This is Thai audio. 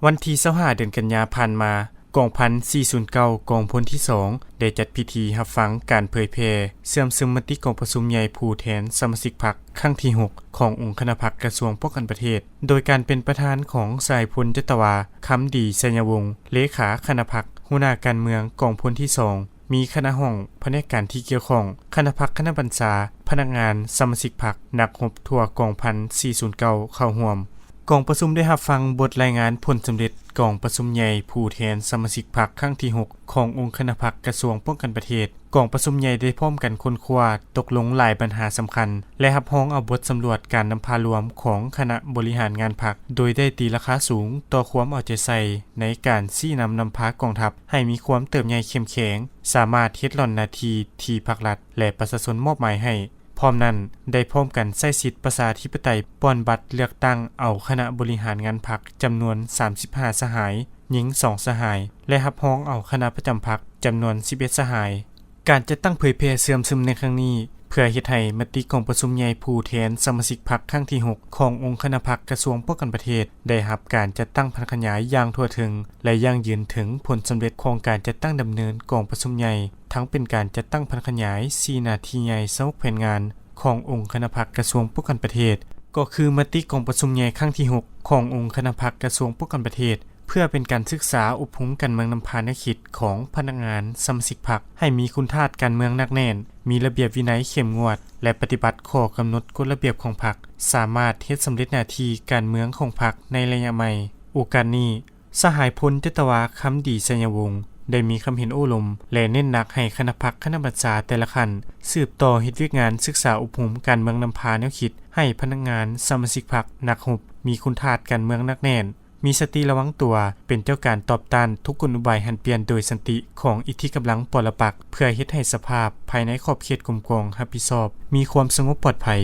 วันที่25เดือนกันยาผ่านมากองพัน409กองพลที่2ได้จัดพิธีรับฟังการเผยแพร่เสื่อมซึมมติกองประชุมใหญ่ผู้แทนสมาชิกพรรคครั้งที่6ขององค์คณะพรรคกระทรวงป้องกันประเทศโดยการเป็นประธานของสายพลจตวาคำดีไสยวงศ์เลขาคณะพรรคหัวหน้าการเมืองกองพลที่2มีคณะห้องแผนกการที่เกี่ยวข้องคณะพรรคคณะบัญชาพนักงานสมาชิกพรรคนักรบทั่วกองพัน409เข้าร่วมกองประชุมได้รับฟังบทรายงานผลสำเร็จกองประชุมใหญ่ผู้แทนสมาชิกพรรคครั้งที่6ขององค์คณะพรรคกระทรวงป้องกันประเทศกองประชุมใหญ่ได้พร้อมกันค้นคว้าตกลงหลายปัญหาสำคัญและรับรองเอาบทสำรวจการนำพารวมของคณะบริหารงานพรรคโดยได้ตีราคาสูงต่อความเอาใจใส่ในการชี้นำพากองทัพให้มีความเติบใหญ่เข้มแข็งสามารถเฮ็ดหล่อนหน้าที่ที่ภาครัฐและประชาชนมอบหมายให้พร้อมนั้นได้พร้อมกันใช้สิทธิประชาธิปไตยป้อนบัตรเลือกตั้งเอาคณะบริหารงานพรรคจำนวน35สหายหญิง2สหายและรับรองเอาคณะประจำพรรคจำนวน11สหายการจะตั้งเผยแพร่เสื่อมซึมในครั้งนี้เพื่อเฮ็ดให้มติของประชุมใหญ่ผู้แทนสมาชิกพรรคครั้งที่6ขององค์คณะพรรคกระทรวงป้องกันประเทศได้รับการจัดตั้งพันขยายอย่างทั่วถึงและยั่งยืนถึงผลสำเร็จของการจัดตั้งดำเนินกองประชุมใหญ่ทั้งเป็นการจัดตั้งพันขยาย4หน้าที่ใหญ่สรุปแผนงานขององค์คณะพรรคกระทรวงป้องกันประเทศก็คือมติของประชุมใหญ่ครั้งที่6ขององค์คณะพรรคกระทรวงป้องกันประเทศเพื่อเป็นการศึกษาอบรมการเมืองนำพาแนวคิดของพนักงานสมาชิกพรรคให้มีคุณธาตุการเมืองหนักแน่นมีระเบียบวินัยเข้มงวดและปฏิบัติข้อกำหนดกฎระเบียบของพรรคสามารถเฮ็ดสำเร็จหน้าที่การเมืองของพรรคในระยะใหม่โอกาสนี้สหายพลจตวาคำดีไสยวงศ์ได้มีคำเห็นโอ้ลมและเน้นหนักให้คณะพรรคคณะบัญชาแต่ละขั้นสืบต่อเฮ็ดเวียกงานศึกษาอบรมการเมืองนำพาแนวคิดให้พนักงานสมาชิกพรรคนักรบมีคุณธาตุการเมืองหนักแน่นมีสติระวังตัวเป็นเจ้าการตอบต้านทุกกลอุบายหันเปลี่ยนโดยสันติของอิทธิกำลังปรปักษ์เพื่อเฮ็ดให้สภาพภายในขอบเขตกลมกล่อมรับผิดชอบมีความสงบปลอดภัย